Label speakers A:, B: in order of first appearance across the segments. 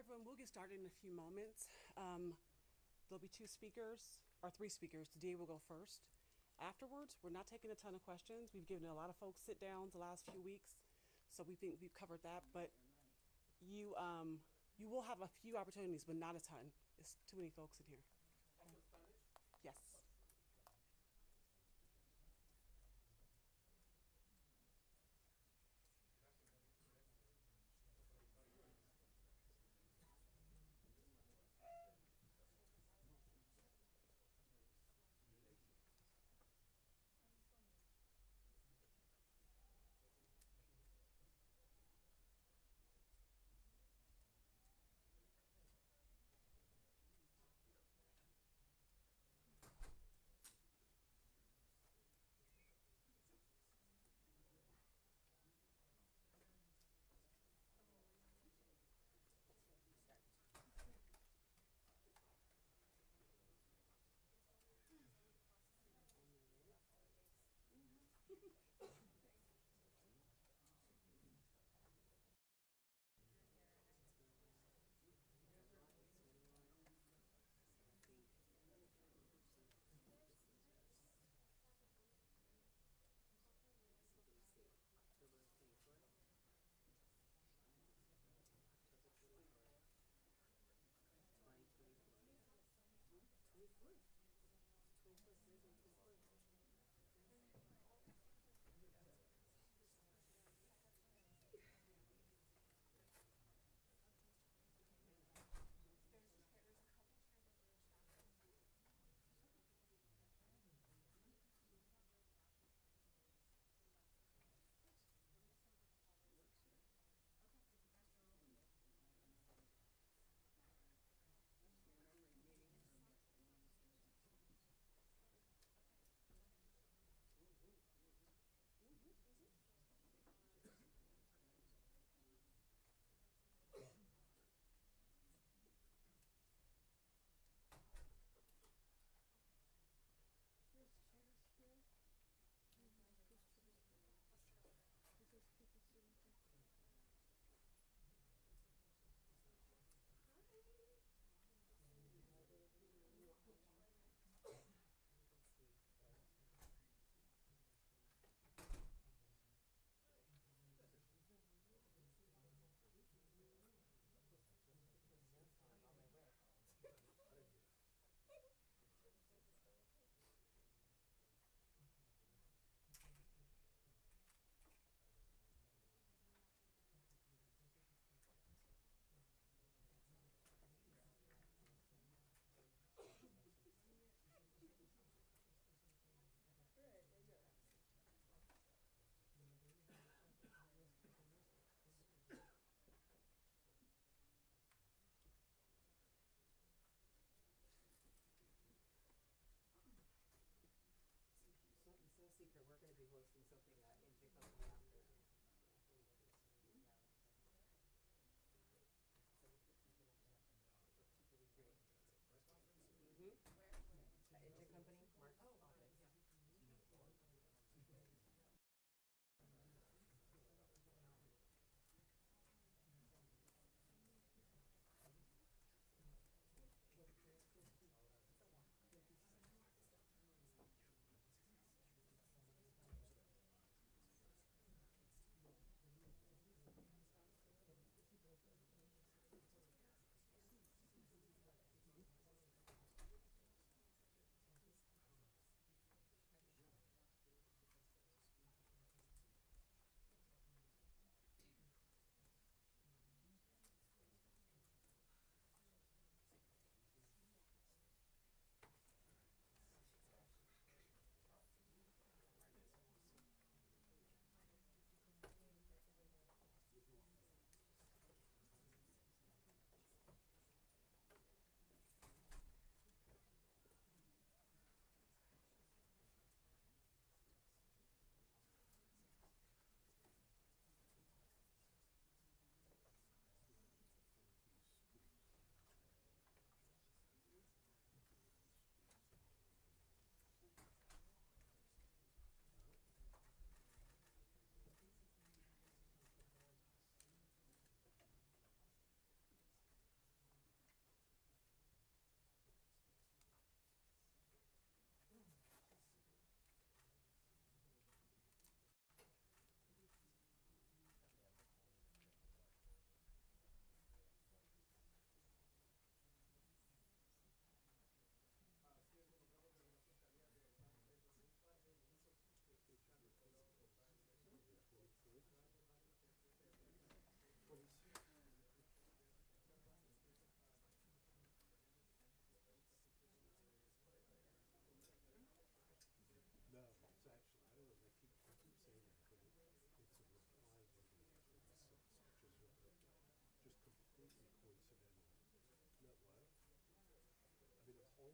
A: everyone. We'll get started in a few moments. There'll be three speakers. The DA will go first. Afterwards, we're not taking a ton of questions. We've given a lot of folks sit downs the last few weeks, so we think we've covered that. But you will have a few opportunities, but not a ton. It's too many folks in here. Yes.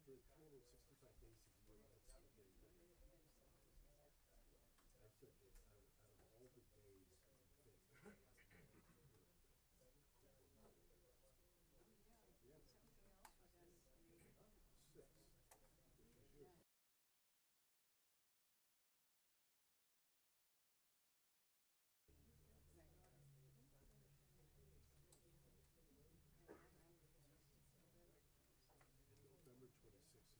B: the 365 days of the year, that's what they look at. I said that out of all the days that we think we have to work, yeah, six, which is your. November 26th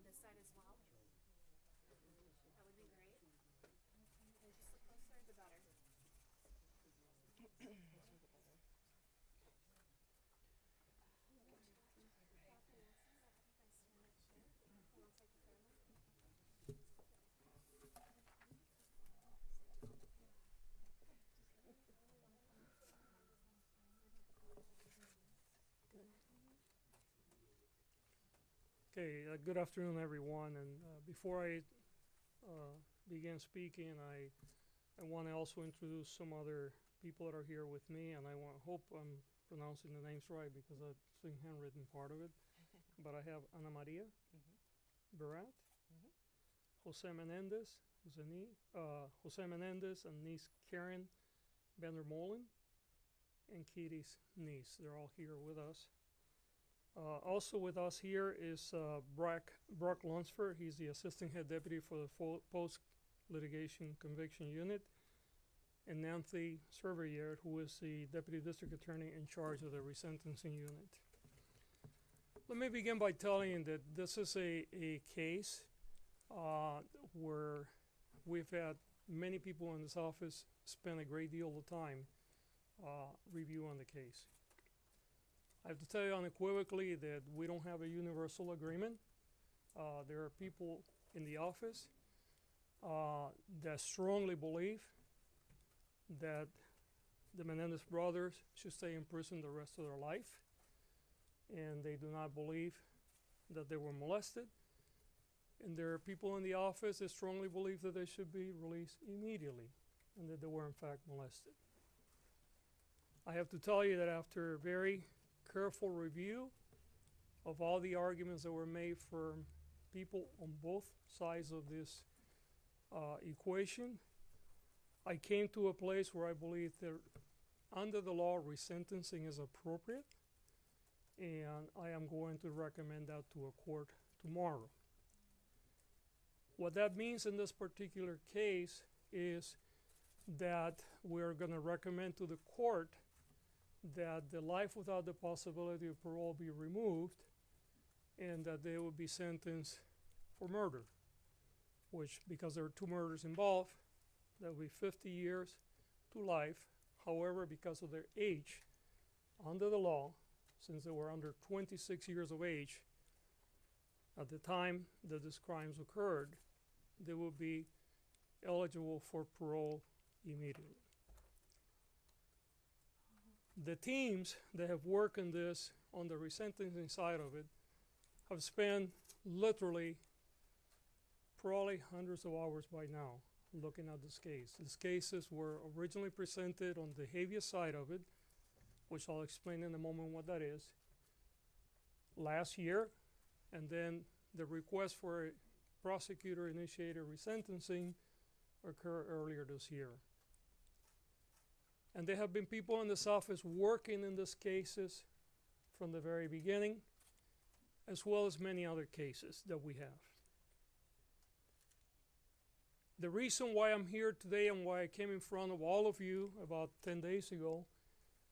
C: this side as well? That would be great. And just the closer, the better.
D: Okay, good afternoon, everyone. And before I begin speaking, I want to also introduce some other people that are here with me, and I hope I'm pronouncing the names right because I've seen handwritten part of it. But I have Ana Maria Barat, Jose Menendez, Jose Menendez, and niece Karen Vandermolen, and Kitty's niece. They're all here with us. Also with us here is Brock Lunsford. He's the Assistant Head Deputy for the Post-Litigation Conviction Unit, and Nancy Cervier, who is the Deputy District Attorney in charge of the Resentencing Unit. Let me begin by telling you that this is a case where we've had many people in this office spend a great deal of time reviewing the case. I have to tell you unequivocally that we don't have a universal agreement. There are people in the office that strongly believe that the Menendez brothers should stay in prison the rest of their life, and they do not believe that they were molested. And there are people in the office that strongly believe that they should be released immediately and that they were in fact molested. I have to tell you that after a very careful review of all the arguments that were made for people on both sides of this equation, I came to a place where I believe that under the law, resentencing is appropriate, and I am going to recommend that to a court tomorrow. What that means in this particular case is that we're going to recommend to the court that the life without the possibility of parole be removed, and that they would be sentenced for murder, which, because there are two murders involved, that would be 50 years to life. However, because of their age, under the law, since they were under 26 years of age at the time that these crimes occurred, they will be eligible for parole immediately. The teams that have worked on this, on the resentencing side of it, have spent literally probably hundreds of hours by now looking at this case. These cases were originally presented on the habeas side of it, which I'll explain in a moment what that is, last year, and then the request for a prosecutor-initiated resentencing occurred earlier this year. And there have been people in this office working in these cases from the very beginning, as well as many other cases that we have. The reason why I'm here today and why I came in front of all of you about 10 days ago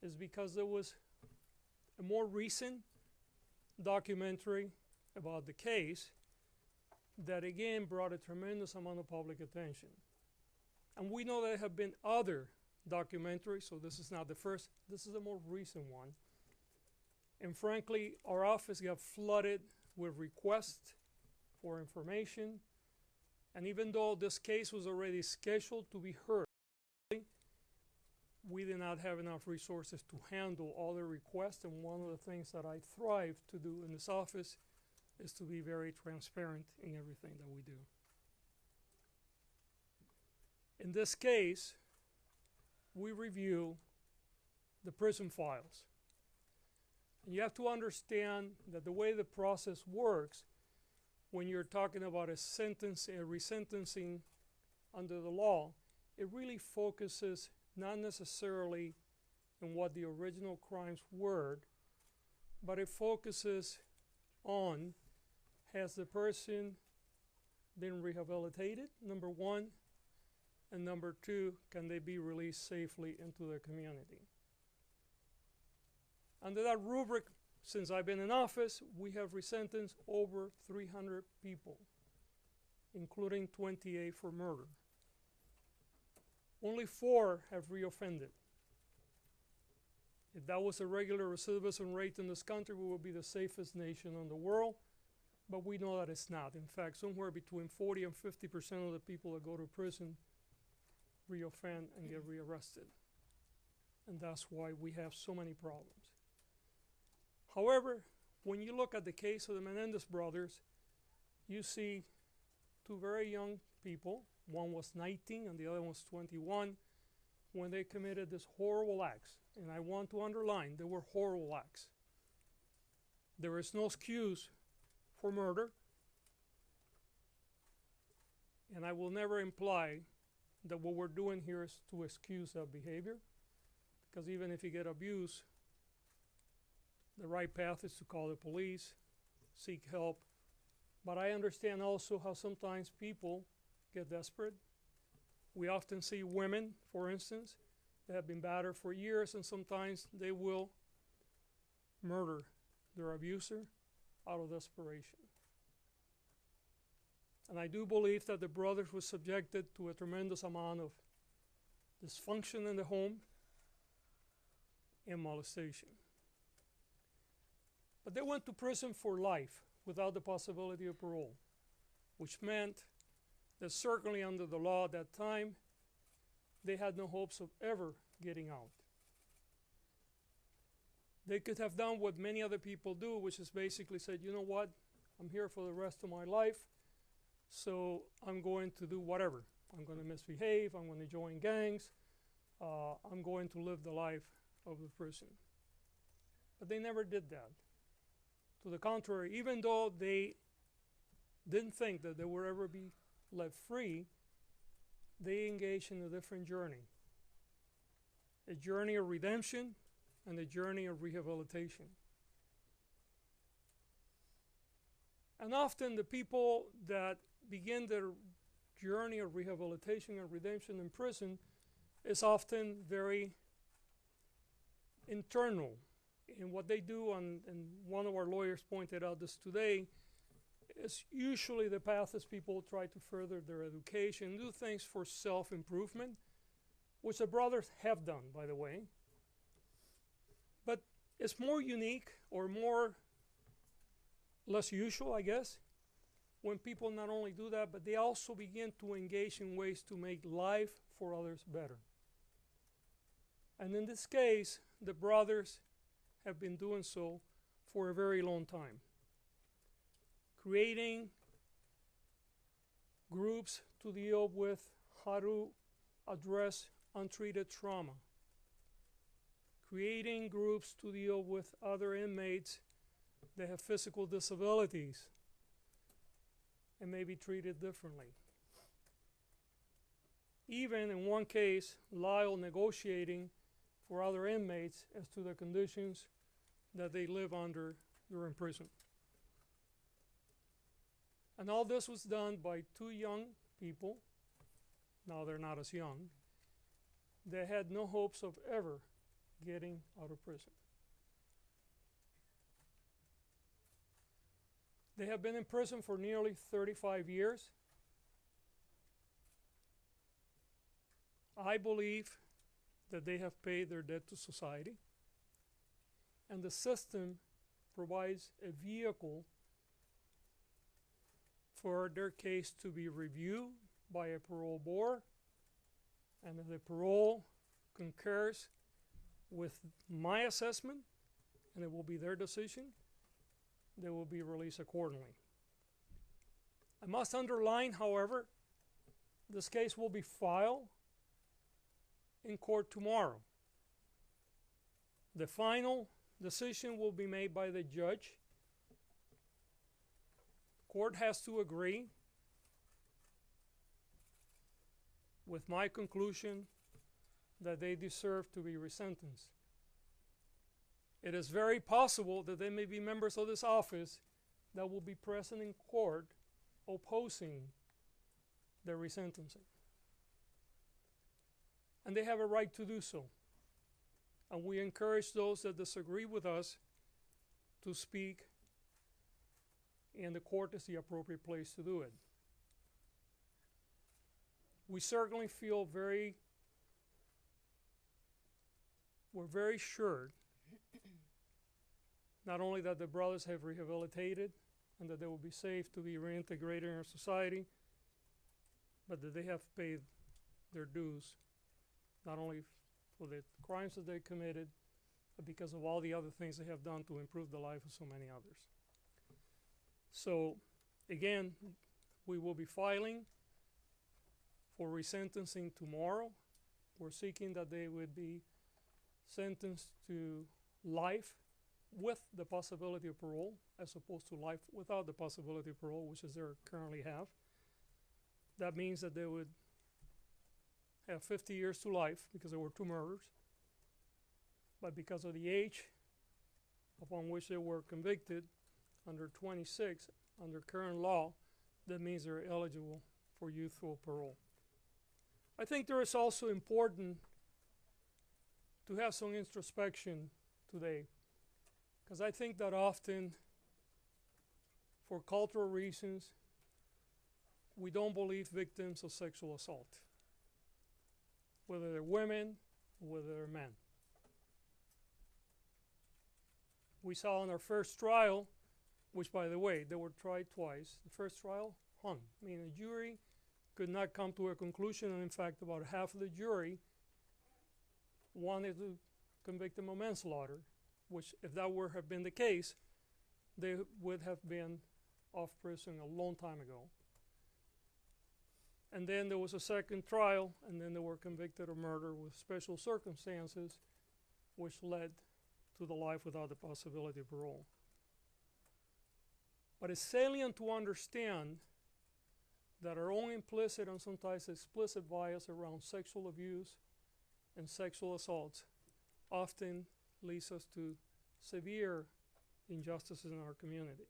D: is because there was a more recent documentary about the case that again brought a tremendous amount of public attention. And we know there have been other documentaries, so this is not the first, this is a more recent one. And frankly, our office got flooded with requests for information. And even though this case was already scheduled to be heard, we did not have enough resources to handle all the requests. And one of the things that I thrive to do in this office is to be very transparent in everything that we do. In this case, we review the prison files. And you have to understand that the way the process works, when you're talking about a resentencing under the law, it really focuses not necessarily on what the original crimes were, but it focuses on, has the person been rehabilitated, number one, and number two, can they be released safely into the community? Under that rubric, since I've been in office, we have resentenced over 300 people, including 28 for murder. Only 4 have reoffended. If that was a regular recidivism rate in this country, we would be the safest nation in the world, but we know that it's not. In fact, somewhere between 40 and 50% of the people that go to prison reoffend and get rearrested. And that's why we have so many problems. However, when you look at the case of the Menendez brothers, you see 2 very young people. One was 19 and the other was 21 when they committed these horrible acts. And I want to underline, they were horrible acts. There is no excuse for murder. And I will never imply that what we're doing here is to excuse that behavior. Because even if you get abused, the right path is to call the police, seek help. But I understand also how sometimes people get desperate. We often see women, for instance, that have been battered for years, and sometimes they will murder their abuser out of desperation. And I do believe that the brothers were subjected to a tremendous amount of dysfunction in the home and molestation. But they went to prison for life without the possibility of parole, which meant that certainly under the law at that time, they had no hopes of ever getting out. They could have done what many other people do, which is basically said, you know what, I'm here for the rest of my life, so I'm going to do whatever. I'm going to misbehave, I'm going to join gangs, I'm going to live the life of the prison. But they never did that. To the contrary, even though they didn't think that they would ever be let free, they engaged in a different journey. A journey of redemption and a journey of rehabilitation. And often the people that begin their journey of rehabilitation and redemption in prison is often very internal. And what they do, and one of our lawyers pointed out this today, is usually the path is people try to further their education, do things for self-improvement, which the brothers have done, by the way. But it's more unique or less usual, I guess, when people not only do that, but they also begin to engage in ways to make life for others better. And in this case, the brothers have been doing so for a very long time, creating groups to deal with how to address untreated trauma, creating groups to deal with other inmates that have physical disabilities and may be treated differently. Even in one case, Lyle negotiating for other inmates as to the conditions that they live under during prison. And all this was done by 2 young people, now they're not as young, that had no hopes of ever getting out of prison. They have been in prison for nearly 35 years. I believe that they have paid their debt to society, and the system provides a vehicle for their case to be reviewed by a parole board, and if the parole concurs with my assessment, and it will be their decision, they will be released accordingly. I must underline, however, this case will be filed in court tomorrow. The final decision will be made by the judge. Court has to agree with my conclusion that they deserve to be resentenced. It is very possible that there may be members of this office that will be present in court opposing the resentencing. And they have a right to do so. And we encourage those that disagree with us to speak, and the court is the appropriate place to do it. We certainly feel we're very sure not only that the brothers have rehabilitated and that they will be safe to be reintegrated in our society, but that they have paid their dues, not only for the crimes that they committed, but because of all the other things they have done to improve the life of so many others. So, again, we will be filing for resentencing tomorrow. We're seeking that they would be sentenced to life with the possibility of parole, as opposed to life without the possibility of parole, which is they currently have. That means that they would have 50 years to life because there were 2 murders. But because of the age upon which they were convicted, under 26, under current law, that means they're eligible for youthful parole. I think there is also important to have some introspection today, because I think that often, for cultural reasons, we don't believe victims of sexual assault, whether they're women or whether they're men. We saw in our first trial, which, by the way, they were tried twice. The first trial hung, meaning the jury could not come to a conclusion, and in fact about half of the jury wanted to convict them of manslaughter, which, if that were have been the case, they would have been off prison a long time ago. And then there was a second trial, and then they were convicted of murder with special circumstances, which led to the life without the possibility of parole. But it's salient to understand that our own implicit and sometimes explicit bias around sexual abuse and sexual assaults often leads us to severe injustices in our community.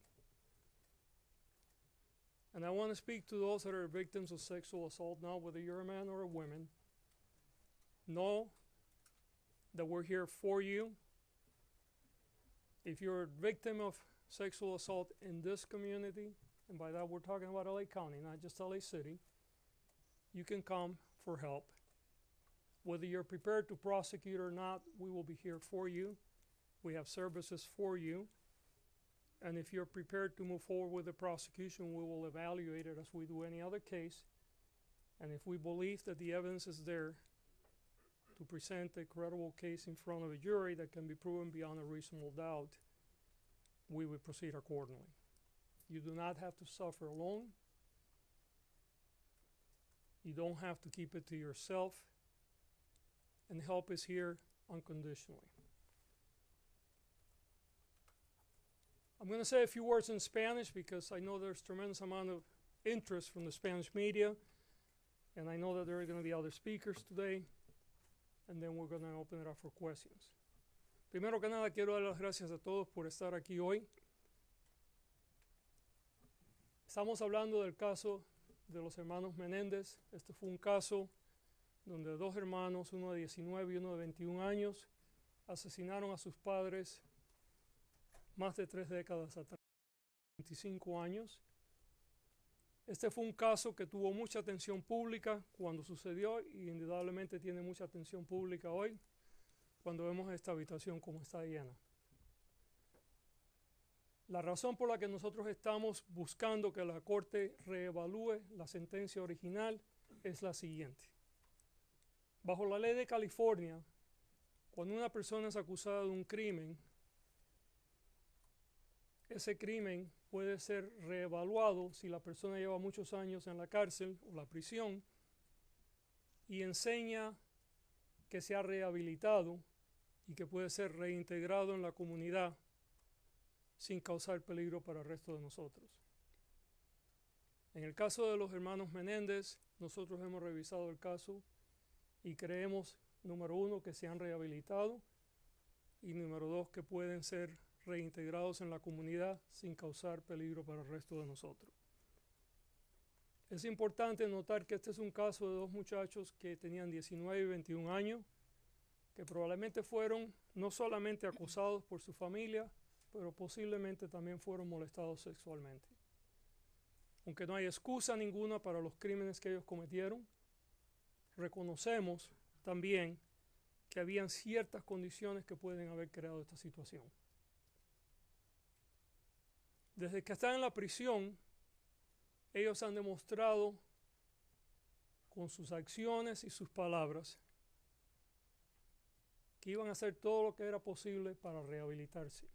D: And I want to speak to those that are victims of sexual assault now, whether you're a man or a woman. Know that we're here for you. If you're a victim of sexual assault in this community, and by that we're talking about LA County, not just LA City, you can come for help. Whether you're prepared to prosecute or not, we will be here for you. We have services for you. And if you're prepared to move forward with the prosecution, we will evaluate it as we do any other case. And if we believe that the evidence is there to present a credible case in front of a jury that can be proven beyond a reasonable doubt, we will proceed accordingly. You do not have to suffer alone. You don't have to keep it to yourself. And help is here unconditionally. I'm going to say a few words in Spanish because I know there's tremendous amount of interest from the Spanish media, and I know that there are going to be other speakers today, and then we're going to open it up for questions. Primero que nada, quiero dar las gracias a todos por estar aquí hoy. Estamos hablando del caso de los hermanos Menendez. Este fue un caso donde 2 hermanos, uno de 19 y uno de 21 años, asesinaron a sus padres más de 3 décadas atrás, 25 años. Este fue un caso que tuvo mucha atención pública cuando sucedió y indudablemente tiene mucha atención pública hoy cuando vemos esta habitación como está llena. La razón por la que nosotros estamos buscando que la Corte reevalúe la sentencia original es la siguiente. Bajo la ley de California, cuando una persona es acusada de un crimen, ese crimen puede ser reevaluado si la persona lleva muchos años en la cárcel o la prisión y enseña que se ha rehabilitado y que puede ser reintegrado en la comunidad sin causar peligro para el resto de nosotros. En el caso de los hermanos Menéndez, nosotros hemos revisado el caso y creemos, número 1, que se han rehabilitado y número 2, que pueden ser reintegrados en la comunidad sin causar peligro para el resto de nosotros. Es importante notar que este es un caso de 2 muchachos que tenían 19 y 21 años, que probablemente fueron no solamente acosados por su familia, pero posiblemente también fueron molestados sexualmente. Aunque no hay excusa ninguna para los crímenes que ellos cometieron, reconocemos también que habían ciertas condiciones que pueden haber creado esta situación. Desde que están en la prisión, ellos han demostrado con sus acciones y sus palabras que iban a hacer todo lo que era posible para rehabilitarse.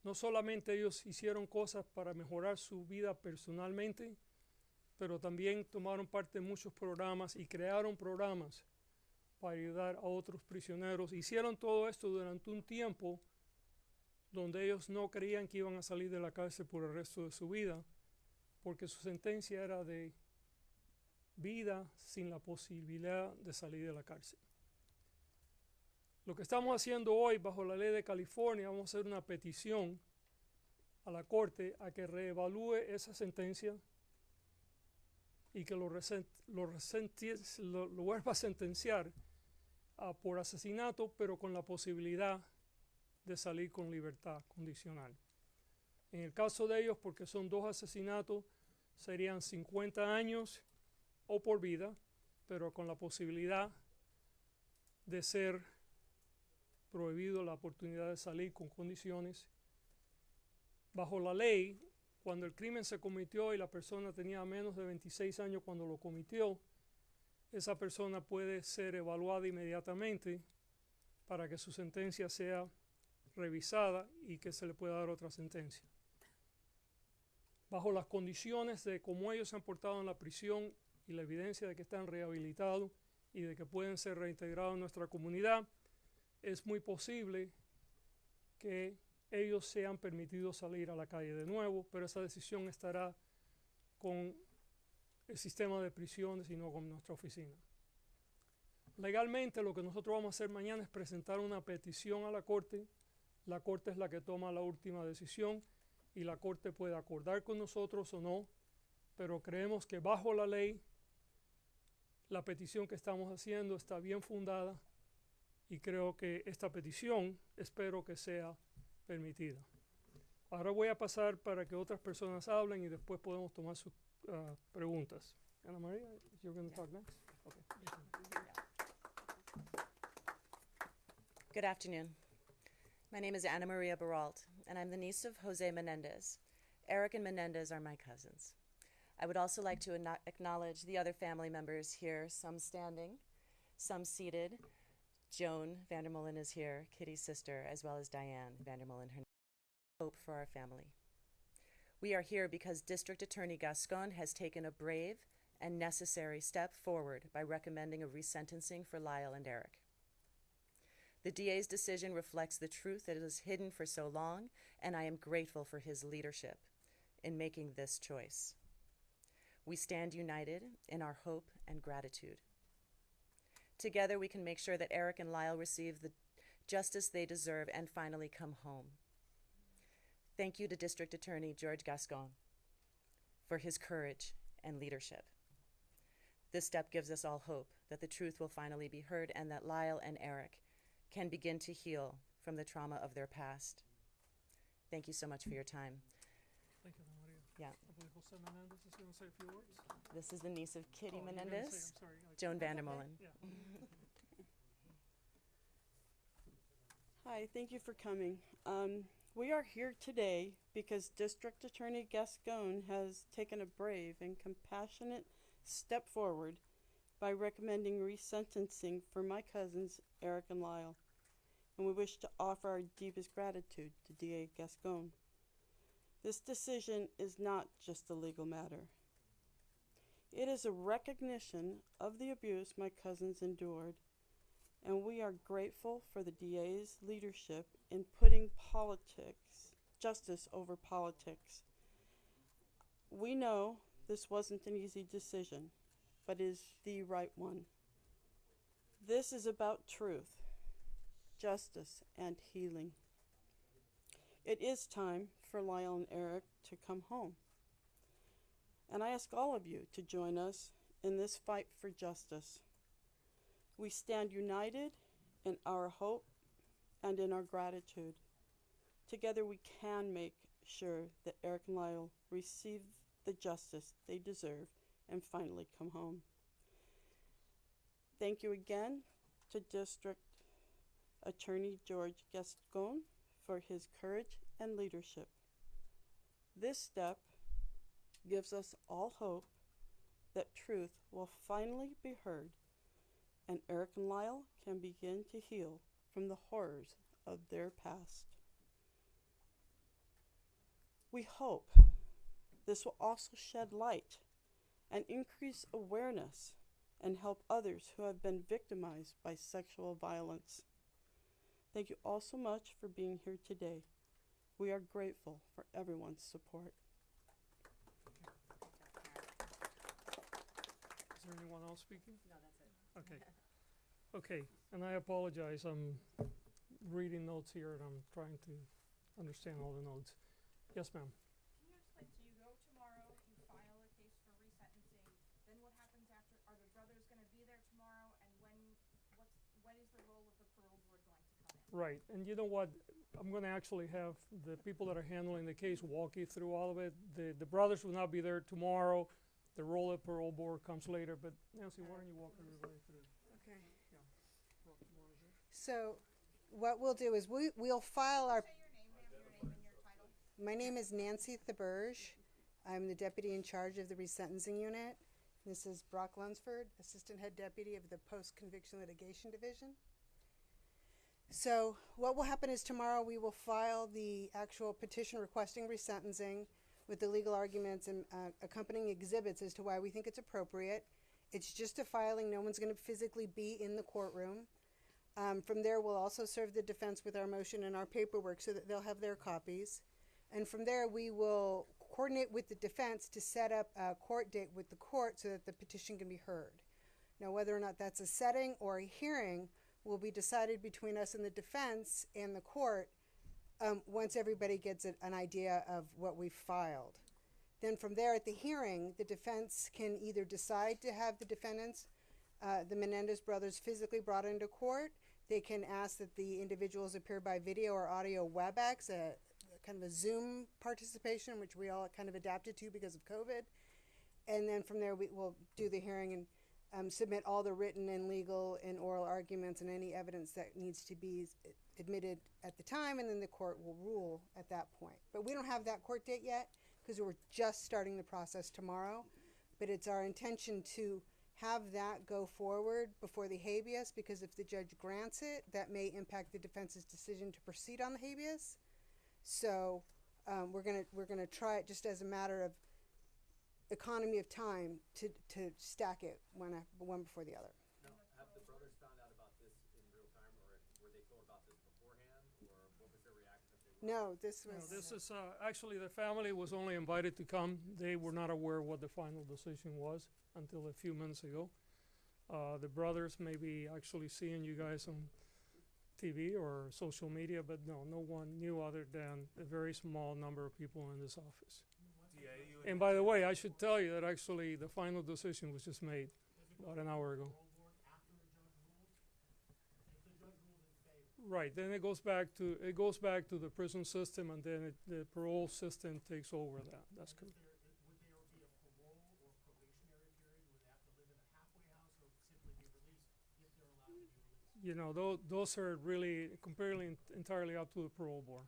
D: No solamente ellos hicieron cosas para mejorar su vida personalmente, pero también tomaron parte en muchos programas y crearon programas para ayudar a otros prisioneros. Hicieron todo esto durante un tiempo donde ellos no creían que iban a salir de la cárcel por el resto de su vida, porque su sentencia era de vida sin la posibilidad de salir de la cárcel. Lo que estamos haciendo hoy bajo la ley de California, vamos a hacer una petición a la Corte a que reevalúe esa sentencia y que lo vuelva a sentenciar por asesinato, pero con la posibilidad de salir con libertad condicional. En el caso de ellos, porque son 2 asesinatos, serían 50 años o por vida, pero con la posibilidad de ser prohibido la oportunidad de salir con condiciones. Bajo la ley, cuando el crimen se cometió y la persona tenía menos de 26 años cuando lo cometió, esa persona puede ser evaluada inmediatamente para que su sentencia sea revisada y que se le pueda dar otra sentencia. Bajo las condiciones de cómo ellos se han portado en la prisión y la evidencia de que están rehabilitados y de que pueden ser reintegrados en nuestra comunidad, es muy posible que ellos sean permitidos salir a la calle de nuevo, pero esa decisión estará con el sistema de prisiones y no con nuestra oficina. Legalmente, lo que nosotros vamos a hacer mañana es presentar una petición a la Corte. La Corte es la que toma la última decisión y la Corte puede acordar con nosotros o no, pero creemos que bajo la ley la petición que estamos haciendo está bien fundada y creo que esta petición espero que sea permitida. Ahora voy a pasar para que otras personas hablen y después podemos tomar sus preguntas. Ana María, you're going to talk next? Okay.
E: Good afternoon. My name is Ana Maria Baralt, and I'm the niece of Jose Menendez. Eric and Menendez are my cousins. I would also like to acknowledge the other family members here, some standing, some seated. Joan Vandermolen is here, Kitty's sister, as well as Diane Vandermolen, her hope for our family. We are here because District Attorney Gascon has taken a brave and necessary step forward by recommending a resentencing for Lyle and Eric. The DA's decision reflects the truth that is hidden for so long, and I am grateful for his leadership in making this choice. We stand united in our hope and gratitude. Together we can make sure that Eric and Lyle receive the justice they deserve and finally come home. Thank you to District Attorney George Gascon for his courage and leadership. This step gives us all hope that the truth will finally be heard and that Lyle and Eric can begin to heal from the trauma of their past. Thank you so much for your time.
D: Thank you, Ana Maria.
E: Yeah.
D: I believe Jose Menendez is going to say a few words.
E: This is the niece of Kitty
D: Oh, you're gonna
E: Menendez,
D: say, I'm sorry.
E: Joan Vandermolen.
D: Yeah.
F: Hi, thank you for coming. We are here today because District Attorney Gascon has taken a brave and compassionate step forward by recommending resentencing for my cousins Eric and Lyle, and we wish to offer our deepest gratitude to DA Gascon. This decision is not just a legal matter. It is a recognition of the abuse my cousins endured, and we are grateful for the DA's leadership in putting justice over politics. We know this wasn't an easy decision, but is the right one. This is about truth, justice, and healing. It is time for Lyle and Eric to come home. And I ask all of you to join us in this fight for justice. We stand united in our hope and in our gratitude. Together we can make sure that Eric and Lyle receive the justice they deserve and finally come home. Thank you again to District Attorney George Gascon for his courage and leadership. This step gives us all hope that truth will finally be heard and Eric and Lyle can begin to heal from the horrors of their past. We hope this will also shed light and increase awareness and help others who have been victimized by sexual violence. Thank you all so much for being here today. We are grateful for everyone's support.
D: Is there anyone else speaking?
E: No, that's it.
D: Okay. Okay, and I apologize. I'm reading notes here and I'm trying to understand all the notes. Yes, ma'am.
C: Can you explain, so you go tomorrow, you file a case for resentencing, then what happens after? Are the brothers gonna be there tomorrow, and when is the role of the parole board going to come in?
D: Right, and you know what? I'm going to actually have the people that are handling the case walk you through all of it. The brothers will not be there tomorrow. The role of parole board comes later, but Nancy, why don't you walk everybody through?
G: Okay.
D: Brooke, you wanna go?
G: So what we'll do is we'll file our,
C: Say your name, ma'am, your name and your title.
G: my name is Nancy Thaberge. I'm the deputy in charge of the resentencing unit. This is Brock Lunsford, assistant head deputy of the post-conviction litigation division. So what will happen is tomorrow we will file the actual petition requesting resentencing with the legal arguments and accompanying exhibits as to why we think it's appropriate. It's just a filing. No one's going to physically be in the courtroom. From there, we'll also serve the defense with our motion and our paperwork so that they'll have their copies. And from there, we will coordinate with the defense to set up a court date with the court so that the petition can be heard. Now, whether or not that's a setting or a hearing will be decided between us and the defense and the court once everybody gets an idea of what we've filed. Then from there at the hearing, the defense can either decide to have the defendants, the Menendez brothers, physically brought into court. They can ask that the individuals appear by video or audio WebEx, kind of a Zoom participation, which we all kind of adapted to because of COVID. And then from there, we will do the hearing and submit all the written and legal and oral arguments and any evidence that needs to be admitted at the time, and then the court will rule at that point. But we don't have that court date yet because we're just starting the process tomorrow. But it's our intention to have that go forward before the habeas, because if the judge grants it, that may impact the defense's decision to proceed on the habeas. So we're gonna try it just as a matter of economy of time to stack it one before the other.
B: Now, have the brothers found out about this in real time, or were they told about this beforehand, or what was their reaction if they were?
G: No, this
D: No,
G: was.
D: this is, actually the family was only invited to come. They were not aware what the final decision was until a few minutes ago. The brothers may be actually seeing you guys on TV or social media, but no one knew other than a very small number of people in this office. And by the way, I should tell you that actually the final decision was just made about an hour ago. Right, then it goes back to the prison system, and then the parole system takes over that. That's correct.
B: Would there be a parole or probationary period? Would they have to live in a halfway house, or simply be released if they're allowed to be released?
D: You know, those are really completely entirely up to the parole board.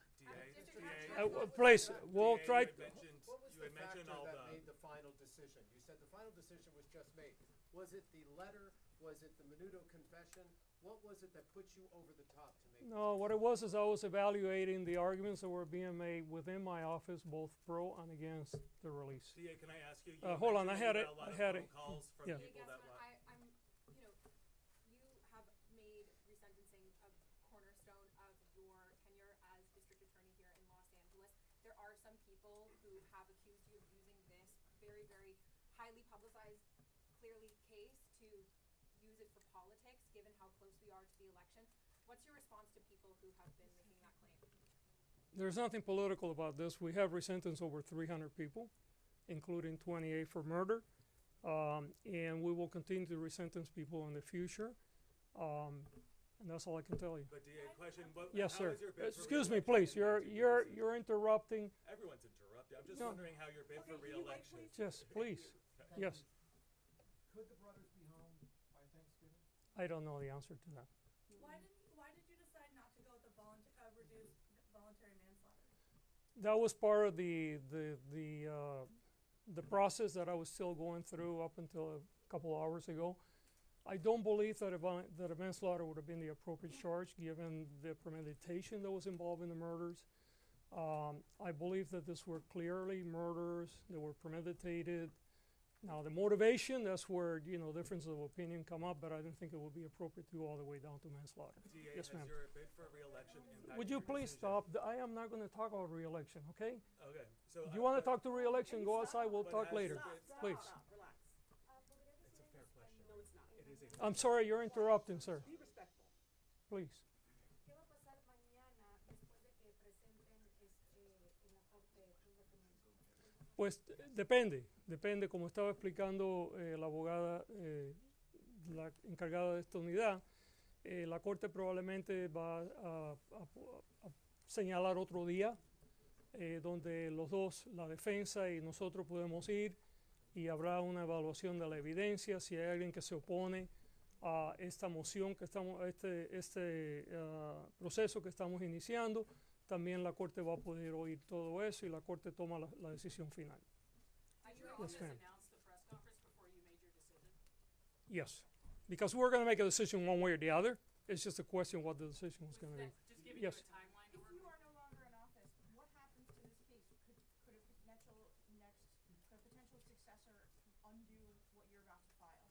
D: Please, we'll try.
B: What was the factor that made the final decision? You said the final decision was just made. Was it the letter? Was it the Menudo confession? What was it that put you over the top to make?
D: No, what it was is I was evaluating the arguments that were being made within my office, both pro and against the release.
H: DA, can I ask you?
D: Hold on, I had it.
H: A lot of phone calls from
D: Yeah.
H: people that
C: I'm, you have made resentencing a cornerstone of your tenure as district attorney here in Los Angeles. There are some people who have accused you of using this very, very highly publicized, clearly case to use it for politics, given how close we are to the election. What's your response to people who have been making that claim?
D: There's nothing political about this. We have resentenced over 300 people, including 28 for murder, and we will continue to resentence people in the future. And And that's all I can tell you.
H: But DA, question, what,
D: Yes,
H: how
D: sir.
H: is your bid for
D: Excuse me,
H: re-election
D: please.
H: impacting your decision?
D: You're interrupting.
H: Everyone's interrupted. I'm just
D: No.
H: wondering how your bid for
A: Okay, can you wait,
H: re-election.
A: please?
D: Yes, please. Yes.
B: Could the brothers be home by Thanksgiving?
D: I don't know the answer to that.
I: Why did you decide not to go with the reduced voluntary manslaughter?
D: That was part of the process that I was still going through up until a couple hours ago. I don't believe that a manslaughter would have been the appropriate charge given the premeditation that was involved in the murders. I believe that these were clearly murders that were premeditated. Now the motivation, that's where differences of opinion come up, but I don't think it would be appropriate to go all the way down to manslaughter.
H: DA,
D: Yes,
H: has
D: ma'am.
H: your bid for re-election impacted
D: Would you
H: your
D: please
H: decision?
D: stop? I am not going to talk about re-election, okay?
H: Okay, so.
D: If you want to talk to re-election, go outside, we'll
H: But
D: talk
H: has
D: later,
H: your bid-
D: please.
A: Stop, relax.
H: It's a fair question.
A: No, it's not.
H: It is a.
D: I'm sorry, you're interrupting, sir.
A: Be respectful.
D: Please.
I: ¿Qué va a pasar mañana después de que presenten en la corte un documento?
D: Pues depende, como estaba explicando la abogada, la encargada de esta unidad, la Corte probablemente va a señalar otro día donde los dos, la defensa y nosotros podemos ir y habrá una evaluación de la evidencia. Si hay alguien que se opone a esta moción que estamos, a este proceso que estamos iniciando, también la Corte va a poder oír todo eso y la Corte toma la decisión final. Yes, ma'am. Yes, because we're going to make a decision one way or the other. It's just a question what the decision was going to be. Yes.
I: If you are no longer in office, what happens to this case? Could a potential successor undo what you're about to file?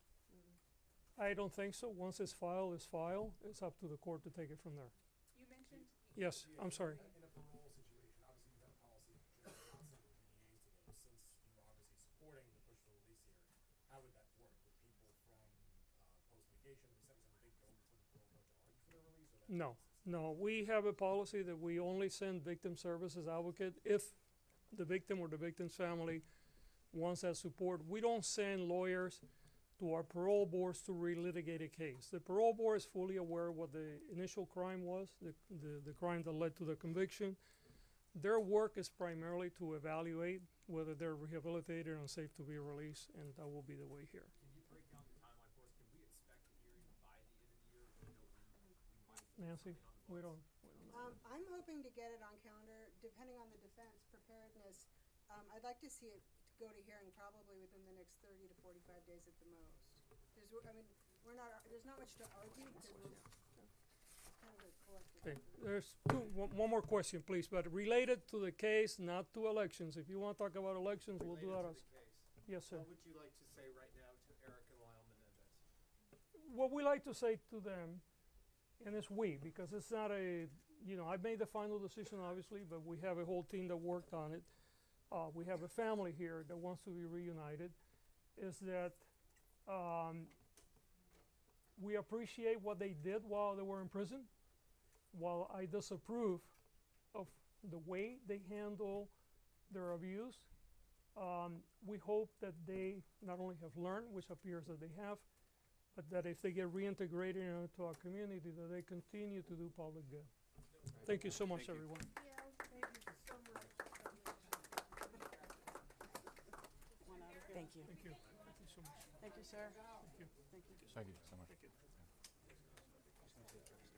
D: I don't think so. Once it's filed, it's filed. It's up to the court to take it from there.
I: You mentioned
D: Yes, I'm sorry.
J: In a parole situation, obviously you've had a policy of not sending DDAs to those. Since you're obviously supporting the push for release here, how would that work? Would people from post-litigation, resentencing, would they go before the parole board to argue for their release? Or that
D: No. We have a policy that we only send victim services advocate if the victim or the victim's family wants that support. We don't send lawyers to our parole boards to relitigate a case. The parole board is fully aware of what the initial crime was, the crime that led to the conviction. Their work is primarily to evaluate whether they're rehabilitated and safe to be released, and that will be the way here.
J: Can you break down the timeline for us? Can we expect a hearing by the end of the year? We might
D: Nancy, we don't know.
G: I'm hoping to get it on calendar, depending on the defense preparedness. I'd like to see it go to hearing probably within the next 30 to 45 days at the most. There's not much to argue because it's kind of a collective.
D: Okay,
G: effort.
D: there's one more question, please, but related to the case, not to elections. If you want to talk about elections, we'll do that.
B: Related to the case,
D: Yes, sir.
B: what would you like to say right now to Eric and Lyle Menendez?
D: What we like to say to them, and it's we, because it's not I made the final decision, obviously, but we have a whole team that worked on it. We have a family here that wants to be reunited, is that we appreciate what they did while they were in prison. While I disapprove of the way they handle their abuse, we hope that they not only have learned, which appears that they have, but that if they get reintegrated into our community, that they continue to do public good. Thank you so much, everyone.
E: Thank you.
D: Thank you. Thank you so much.
F: Thank you, sir.
D: Thank you.
F: Thank you.
K: Thank you so much.
D: Thank you.